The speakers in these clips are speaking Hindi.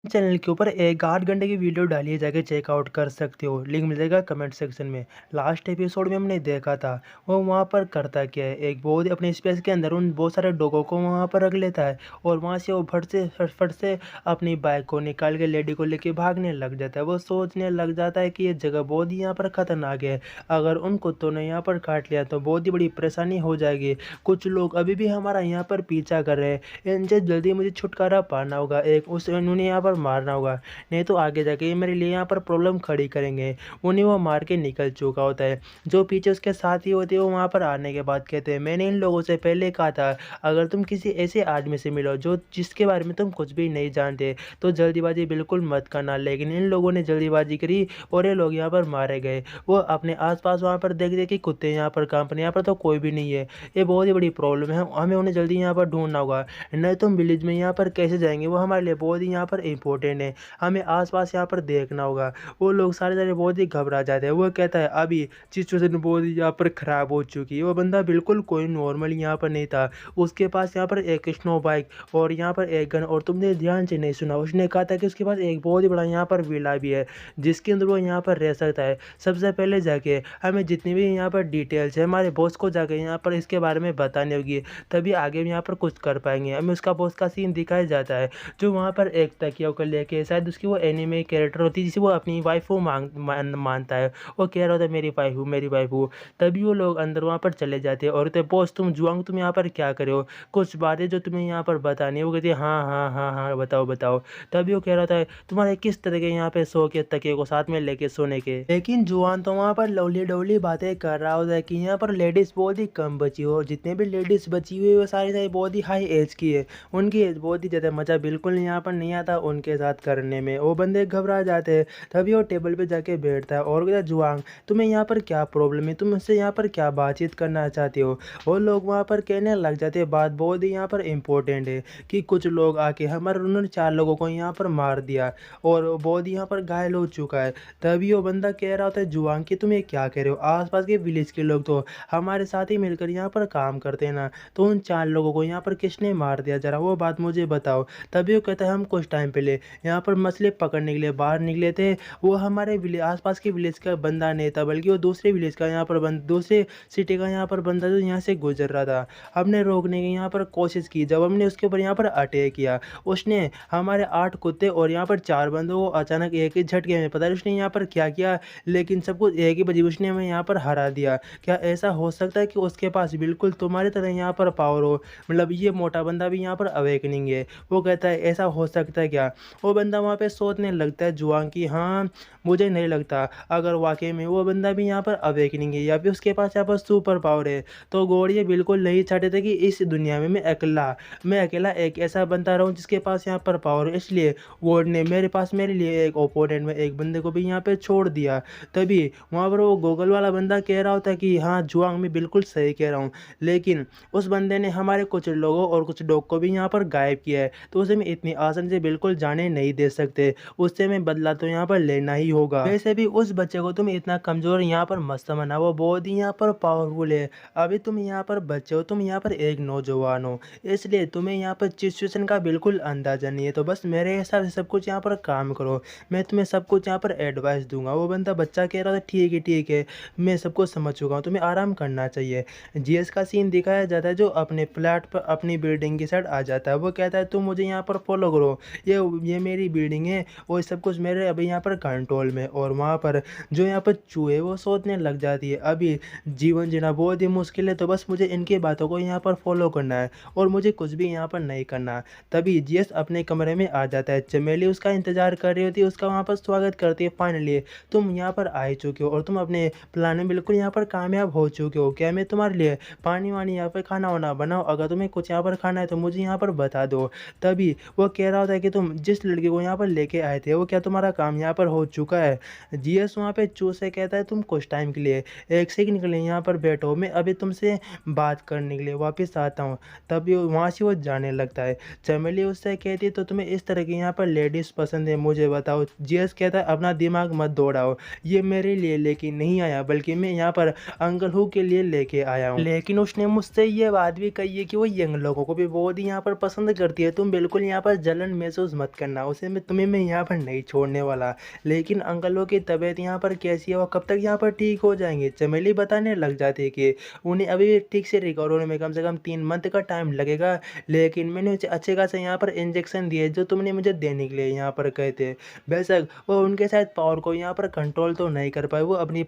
चैनल के ऊपर एक 8 घंटे की वीडियो डाली है, जाके चेकआउट कर सकते हो। लिंक मिलेगा कमेंट सेक्शन में। लास्ट एपिसोड में हमने देखा था वो वहाँ पर करता क्या है, एक बहुत ही अपने स्पेस के अंदर उन बहुत सारे डॉगों को वहाँ पर रख लेता है और वहाँ से वो फट से अपनी बाइक को निकाल के लेडी को लेके भागने लग जाता है। वो सोचने लग जाता है कि ये जगह बहुत ही यहाँ पर खतरनाक है, अगर उन कुत्तों ने यहाँ पर काट लिया तो बहुत ही बड़ी परेशानी हो जाएगी। कुछ लोग अभी भी हमारा यहाँ पर पीछा कर रहे हैं, इनसे जल्दी मुझे छुटकारा पाना होगा, एक उस इन्होंने यहाँ पर मारना होगा, नहीं तो आगे जाके ये मेरे लिए यहाँ पर प्रॉब्लम खड़ी करेंगे। उन्हें वो मार के निकल चुका होता है। जो पीछे उसके साथी होते हैं वो वहाँ पर आने के बाद कहते हैं, मैंने इन लोगों से पहले कहा था अगर तुम किसी ऐसे आदमी से मिलो जो जिसके बारे में तुम कुछ भी नहीं जानते तो जल्दीबाजी बिल्कुल मत करना। लेकिन इन लोगों ने जल्दीबाजी करी और ये लोग यहाँ पर मारे गए। वो अपने आसपास वहाँ पर देख देख के कुत्ते यहाँ पर कांपने, यहाँ पर तो कोई भी नहीं है। ये बहुत ही बड़ी प्रॉब्लम है, हमें उन्हें जल्दी यहाँ पर ढूंढना होगा, नहीं तो हम विलेज में यहाँ पर कैसे जाएंगे। वो हमारे लिए बहुत ही यहाँ पर इम्पोर्टेंट है, हमें आसपास यहाँ पर देखना होगा। वो लोग सारे बहुत ही घबरा जाते हैं। वो कहता है अभी सिचुएशन बहुत ही यहाँ पर ख़राब हो चुकी है। वो बंदा बिल्कुल कोई नॉर्मल यहाँ पर नहीं था, उसके पास यहाँ पर एक स्नो बाइक और यहाँ पर एक गन, और तुमने ध्यान से नहीं सुना, उसने कहा था कि उसके पास एक बहुत ही बड़ा यहाँ पर विला भी है जिसके अंदर वो यहाँ पर रह सकता है। सबसे पहले जाके हमें जितनी भी यहाँ पर डिटेल्स है हमारे बॉस को जाके यहाँ पर इसके बारे में बतानी होगी, तभी आगे भी यहाँ पर कुछ कर पाएंगे। हमें उसका बॉस का सीन दिखाया जाता है जो वहाँ पर एक तकिया को लेके, शायद उसकी वो एनिमे कैरेक्टर होती है जिसे वो अपनी वाइफ को मानता है। वो कह रहा होता है मेरी वाइफ हूँ, मेरी वाइफ हूँ। तभी वो लोग अंदर वहाँ पर चले जाते हैं और कहते हैं बॉस तुम जुआंग तुम यहाँ पर क्या करे हो, कुछ बातें जो तुम्हें यहाँ पर बतानी है। वो कहती है हाँ हाँ हाँ हाँ बताओ बताओ। तभी वो कह रहा था तुम्हारे किस तरह के यहाँ पे सो के तकिए को साथ में लेके सोने के। लेकिन जुआन तो वहाँ पर लवली डवली बातें कर रहा होता है कि यहाँ पर लेडीज बहुत ही कम बची हो, जितने भी लेडीज बची हुई है वो सारी सारी बहुत ही हाई एज की है, उनकी एज बहुत ही ज़्यादा, मज़ा बिल्कुल यहाँ पर नहीं आता उनके साथ करने में। वो बंदे घबरा जाते हैं। तभी वो टेबल पे जाके बैठता है और कहता है जुआंग तुम्हें यहाँ पर क्या प्रॉब्लम है, तुम मुझसे यहाँ पर क्या बातचीत करना चाहते हो। वो लोग वहाँ पर कहने लग जाते हैं बात बहुत ही यहाँ पर इम्पोर्टेंट है कि कुछ लोग आके हमारे उन्होंने 4 लोगों को यहाँ पर मार दिया और वो बहुत ही यहाँ पर घायल हो चुका है। तभी वो बंदा कह रहा होता है जुआंग कि तुम ये क्या कह रहे हो, आसपास के विलेज के लोग तो हमारे साथ ही मिलकर यहाँ पर काम करते हैं ना, तो उन 4 लोगों को यहाँ पर किसने मार दिया, जरा वो बात मुझे बताओ। तभी वो कहता है हम कुछ टाइम पहले यहाँ पर मछली पकड़ने के लिए बाहर निकले थे, वो हमारे विलेज आसपास के विलेज का बंदा नहीं था बल्कि वो दूसरे विलेज का यहाँ पर दूसरे सिटी का यहाँ पर बंदा जो यहाँ से गुजर रहा था। हमने रोकने की यहाँ पर कोशिश की, जब हमने उसके ऊपर यहाँ पर अटैक किया उसने हमारे 8 कुत्ते और यहाँ पर 4 बंदों को अचानक एक ही झटके में, पता नहीं उसने यहाँ पर क्या किया, लेकिन सब कुछ एक ही बजे उसने हमें यहाँ पर हरा दिया। क्या ऐसा हो सकता है कि उसके पास बिल्कुल तुम्हारी तरह यहाँ पर पावर हो, मतलब ये मोटा बंदा भी यहाँ पर अवेकनिंग है। वो कहता है ऐसा हो सकता है क्या। वो बंदा वहाँ पे सोचने लगता है जुआंग की हाँ मुझे नहीं लगता, अगर वाकई में वो बंदा भी यहाँ पर अवेकनिंग है या फिर उसके पास यहाँ पर सुपर पावर है तो गॉड ये बिल्कुल नहीं चाहते थे कि इस दुनिया में मैं अकेला एक ऐसा बंदा रहूँ जिसके पास यहाँ पर पावर है। इसलिए गॉड ने मेरे लिए एक ओपोनेंट में एक बंदे को भी यहाँ पे छोड़ दिया। तभी वहाँ पर वो गूगल वाला बंदा कह रहा होता है कि हाँ जुआंग मैं बिल्कुल सही कह रहा हूँ, लेकिन उस बंदे ने हमारे कुछ लोगों और कुछ डॉग को भी यहाँ पर गायब किया है, तो उसे मैं इतनी आसानी से बिल्कुल जाने नहीं दे सकते, उससे मैं बदला तो यहाँ पर लेना ही होगा। वैसे भी उस बच्चे को तुम इतना कमज़ोर यहाँ पर मत समझना, वो बहुत ही यहाँ पर पावरफुल है। अभी तुम यहाँ पर बच्चे हो, तुम यहाँ पर एक नौजवान हो, इसलिए तुम्हें यहाँ पर सिचुएशन का बिल्कुल अंदाज़ा नहीं है, तो बस मेरे हिसाब से सब कुछ यहाँ पर काम करो, मैं तुम्हें सब कुछ यहाँ पर एडवाइस दूंगा। वो बंदा बच्चा कह रहा था ठीक है मैं सब कुछ समझ चुका हूँ, तुम्हें आराम करना चाहिए। जीएस का सीन दिखाया जाता है जो अपने फ्लैट पर अपनी बिल्डिंग की साइड आ जाता है। वो कहता है तुम मुझे यहाँ पर फॉलो करो, ये मेरी बिल्डिंग है और सब कुछ मेरे अभी यहाँ पर कंट्रोल में। और वहाँ पर जो यहाँ पर चूहे वो सोचने लग जाती है अभी जीवन जीना बहुत ही मुश्किल है, तो बस मुझे इनकी बातों को यहाँ पर फॉलो करना है और मुझे कुछ भी यहाँ पर नहीं करना। तभी जीएस अपने कमरे में आ जाता है, चमेली उसका इंतजार कर रही होती है, उसका वहाँ पर स्वागत करती है, फाइनली तुम यहाँ पर आ चुके हो और तुम अपने प्लान में बिल्कुल यहाँ पर कामयाब हो चुके हो। क्या मैं तुम्हारे लिए पानी वानी यहाँ पर खाना वाना बनाओ, अगर तुम्हें कुछ यहाँ पर खाना है तो मुझे यहाँ पर बता दो। तभी वो कह रहा होता है कि तुम जिस लड़के को यहाँ पर लेके आए थे वो क्या तुम्हारा काम यहाँ पर हो चुका है। जीएस वहाँ पे चू से कहता है तुम कुछ टाइम के लिए 1 सेकंड के लिए यहाँ पर बैठो, मैं अभी तुमसे बात करने के लिए वापस आता हूँ। तभी वहाँ से वो जाने लगता है। चमेली उससे कहती है तो तुम्हें इस तरह की यहाँ पर लेडीज़ पसंद है, मुझे बताओ। जीएस कहता है अपना दिमाग मत दौड़ाओ, ये मेरे लिए लेके नहीं आया बल्कि मैं यहाँ पर अंकल हु के लिए लेके आया हूँ। लेकिन उसने मुझसे ये बात भी कही है कि वो यंग लोगों को भी बहुत ही यहाँ पर पसंद करती है, तुम बिल्कुल यहाँ पर जलन महसूस मत मत करना, उसे मैं यहाँ पर नहीं छोड़ने वाला। लेकिन अंकलों की तबीयत यहाँ पर कैसी है और कब तक यहाँ पर ठीक हो जाएंगे? चमेली बताने लग जाती है कि उन्हें अभी भी ठीक से रिकवर होने में कम से कम 3 मंथ का टाइम लगेगा, लेकिन मैंने उसे अच्छे खासे यहाँ पर इंजेक्शन दिए जो तुमने मुझे देने के लिए यहाँ पर कहे थे। बेशक वो उनके शायद पावर को यहाँ पर कंट्रोल तो नहीं कर पाए, वो अपनी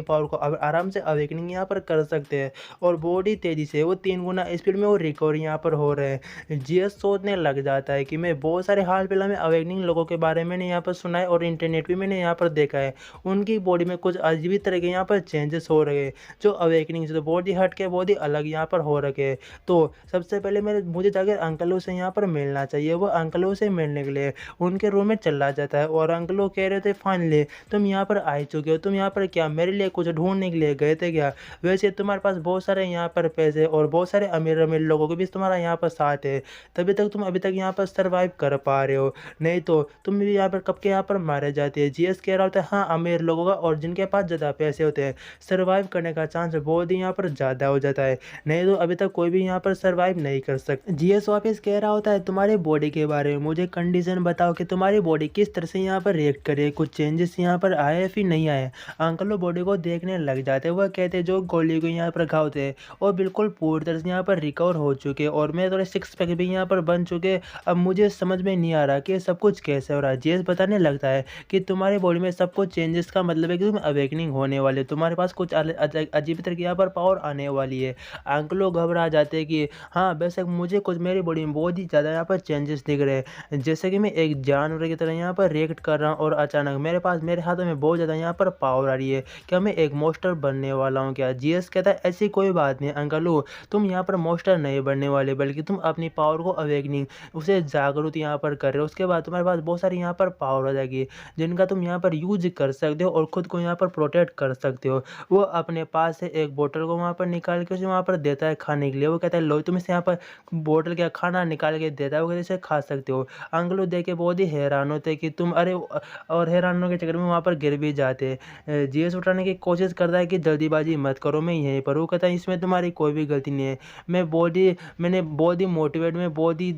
पावर को आराम से अवेकनिंग यहाँ पर कर सकते हैं और बहुत ही तेज़ी से वो 3 गुना स्पीड में वो रिकवर यहाँ पर हो रहे हैं। जीएस सोचने लग जाता है कि मैं बहुत सारे हाल फिलहाल में अवेकनिंग लोगों के बारे में मैंने यहाँ पर सुना है और इंटरनेट भी मैंने यहाँ पर देखा है। उनकी बॉडी में कुछ अजीब ही तरह के यहाँ पर चेंजेस हो रहे हैं जो अवेकनिंग से तो बहुत ही हट के बहुत ही अलग यहाँ पर हो रखे हैं। तो सबसे पहले मुझे जाकर अंकलों से यहाँ पर मिलना चाहिए। वो अंकलों से मिलने के लिए उनके रूम में चला जाता है और अंकलों कह रहे थे फाइनली तुम यहाँ पर आ चुके हो, तुम यहाँ पर क्या मेरे लिए कुछ ढूंढने के लिए गए थे क्या? वैसे तुम्हारे पास बहुत सारे यहाँ पर पैसे और बहुत सारे अमीर अमीर लोगों के बीच तुम्हारा यहाँ पर साथ है, तभी तक तुम अभी तक यहाँ पर सर्वाइव कर पा रहे हो, नहीं तो तुम भी यहाँ पर कब के यहाँ पर मारे जाते हैं। जीएस कह रहा होता है हाँ अमीर लोगों का और जिनके पास ज़्यादा पैसे होते हैं सर्वाइव करने का चांस बहुत ही यहाँ पर ज़्यादा हो जाता है, नहीं तो अभी तक कोई भी यहाँ पर सर्वाइव नहीं कर सकता। जीएस वापस कह रहा होता है तुम्हारी बॉडी के बारे में मुझे कंडीशन बताओ कि तुम्हारी बॉडी किस तरह से यहाँ पर रिएक्ट करे, कुछ चेंजेस यहाँ पर आए या फिर नहीं आए। अंकल वो बॉडी को देखने लग जाते हैं, वह कहते हैं जो गोली को यहाँ पर घाव थे और बिल्कुल पूरी तरह से यहाँ पर रिकवर हो चुके और मेरे थोड़े 6 पैक भी यहाँ पर बन चुके। अब मुझे समझ में नहीं आ रहा कि सब कुछ कैसे हो रहा है। जीएस बताने लगता है कि तुम्हारी बॉडी में सब कुछ चेंजेस का मतलब है कि तुम अवेकनिंग होने वाले, तुम्हारे पास कुछ अजीब तरह की यहाँ पर पावर आने वाली है। अंकल लोग घबरा जाते हैं कि हाँ बेशक मुझे कुछ मेरी बॉडी में बहुत ही ज़्यादा यहाँ पर चेंजेस दिख रहे हैं, जैसे कि मैं एक जानवर की तरह यहाँ पर रिएक्ट कर रहा हूँ और अचानक मेरे हाथों में बहुत ज़्यादा यहाँ पर पावर आ रही है, क्या मैं एक मॉन्स्टर बनने वाला हूँ क्या? जीएस कहता है ऐसी कोई बात नहीं अंकल, तुम यहाँ पर मॉन्स्टर नहीं बनने वाले बल्कि तुम अपनी पावर को अवेकनिंग उसे जागरूक यहाँ पर कर रहे हो, उसके बाद तुम्हारे पास बहुत सारी यहाँ पर पावर हो जाएगी जिनका तुम यहाँ पर यूज कर सकते हो और खुद को यहाँ पर प्रोटेक्ट कर सकते हो। वो अपने पास से एक बोतल को वहाँ पर निकाल के उसे वहाँ पर देता है खाने के लिए, वो कहता है लो तुम इसे यहाँ पर बोतल का खाना निकाल के देता है, वो कहते इसे खा सकते हो। अंकल देख के बहुत ही हैरान होते हैं कि तुम अरे और हैरान होने के चक्कर में वहाँ पर गिर भी जाते हैं। जीएस उठाने की कोशिश करता है कि जल्दीबाजी मत करो मैं यहीं पर, वो कहता है इसमें तुम्हारी कोई भी गलती नहीं है, मैंने बहुत ही मोटिवेट में बहुत ही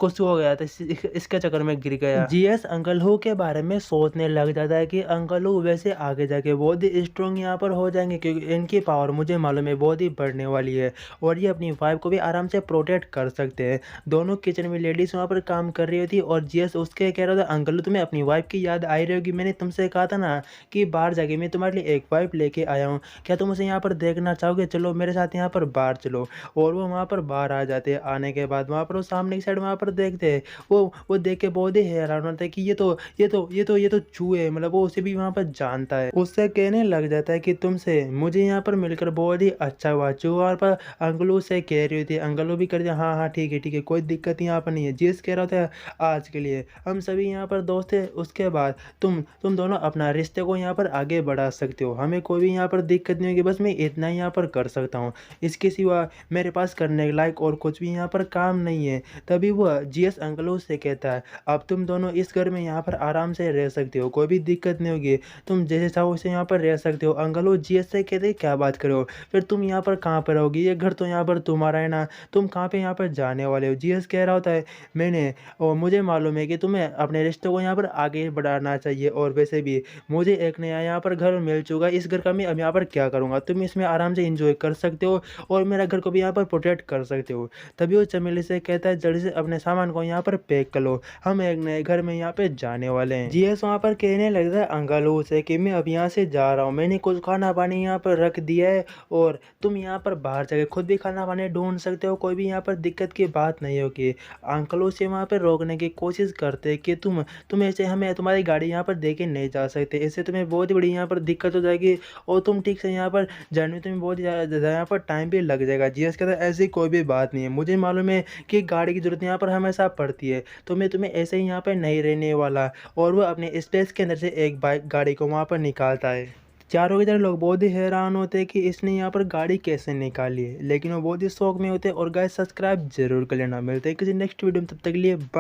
खुश हो गया था इसके चक्कर में गिर गया। जीएस अंकल हु के बारे में सोचने लग जाता है कि अंकल हु वैसे आगे जाके बहुत ही स्ट्रॉन्ग यहाँ पर हो जाएंगे क्योंकि इनकी पावर मुझे मालूम है बहुत ही बढ़ने वाली है और ये अपनी वाइफ को भी आराम से प्रोटेक्ट कर सकते हैं। दोनों किचन में लेडीज वहाँ पर काम कर रही थी और जीएस उसके कह रहा था अंकल तुम्हें अपनी वाइफ की याद आई रही होगी, मैंने तुमसे कहा था ना कि बाहर जाके मैं तुम्हारे लिए एक वाइफ लेके आया हूँ, क्या तुम उसे यहाँ पर देखना चाहोगे? चलो मेरे साथ यहाँ पर बाहर चलो। और वो वहाँ पर बाहर आ जाते हैं। आने के बाद वहाँ पर वो सामने की साइड वहाँ पर देखते हैं, वो देख के बहुत ही हैरान होता है कि ये तो चूहे, मतलब वो उसे भी वहाँ पर जानता है। उससे कहने लग जाता है कि तुमसे मुझे यहाँ पर मिलकर बहुत ही अच्छा हुआ। वहाँ पर अंकलू से कह रही थी, अंकलू भी कर दिया हाँ हाँ ठीक है कोई दिक्कत यहाँ पर नहीं है। जीएस कह रहा था आज के लिए हम सभी यहाँ पर दोस्त है, उसके बाद तुम दोनों अपना रिश्ते को यहाँ पर आगे बढ़ा सकते हो, हमें कोई भी यहाँ पर दिक्कत नहीं होगी, बस मैं इतना ही यहाँ पर कर सकता हूँ, इसके सिवा मेरे पास करने के लायक और कुछ भी यहाँ पर काम नहीं है। तभी वह जीएस अंकलों से कहता है अब तुम दोनों इस घर में यहाँ पर आराम से रह सकते हो, कोई भी दिक्कत नहीं होगी, तुम जैसे चाहो वैसे यहाँ पर रह सकते हो। अंकलो जीएस से कहते क्या बात करो, फिर तुम यहाँ पर कहाँ पर रहोगी, ये घर तो यहाँ पर तुम्हारा है ना, तुम कहाँ पे यहाँ पर जाने वाले हो? जीएस कह रहा होता है मुझे मालूम है कि तुम्हें अपने रिश्ते को यहाँ पर आगे बढ़ाना चाहिए और वैसे भी मुझे एक नया यहाँ पर घर मिल चुका है, इस घर का मैं अब यहाँ पर क्या करूँगा, तुम इसमें आराम से एंजॉय कर सकते हो और मेरा घर को भी यहाँ पर प्रोटेक्ट कर सकते हो। तभी वो चमेली से कहता है जल्दी से अपने सामान को यहाँ पर पैक कर लो, हम एक नए घर में यहाँ पे जाने वाले हैं। जीएस वहाँ पर कहने लगता है अंकल से कि मैं अब यहाँ से जा रहा हूँ, मैंने कुछ खाना पानी यहाँ पर रख दिया है और तुम यहाँ पर बाहर जाके खुद भी खाना पानी ढूंढ सकते हो, कोई भी यहाँ पर दिक्कत की बात नहीं होगी। अंकल से वहाँ पर रोकने की कोशिश करते कि तुम ऐसे हमें तुम्हारी गाड़ी यहाँ पर दे के नहीं जा सकते, इससे तुम्हें बहुत ही बड़ी यहाँ पर दिक्कत हो जाएगी और तुम ठीक से यहाँ पर जाने में तुम्हें बहुत ज़्यादा यहाँ पर टाइम भी लग जाएगा। जीएस कहता है ऐसी कोई भी बात नहीं है, मुझे मालूम है कि गाड़ी की जरूरत यहाँ पर हमेशा पड़ती है, तो मैं तुम्हें ऐसे ही यहाँ पर नहीं रहने वाला। और वह अपने स्पेस के अंदर से एक बाइक गाड़ी को वहाँ पर निकालता है। चारों की तरह लोग बहुत ही हैरान होते हैं कि इसने यहाँ पर गाड़ी कैसे निकाली है, लेकिन वो बहुत ही शौक में होते हैं। और गाइस सब्सक्राइब जरूर कर लेना, मिलते हैं किसी नेक्स्ट वीडियो में, तब तक के लिए बाय।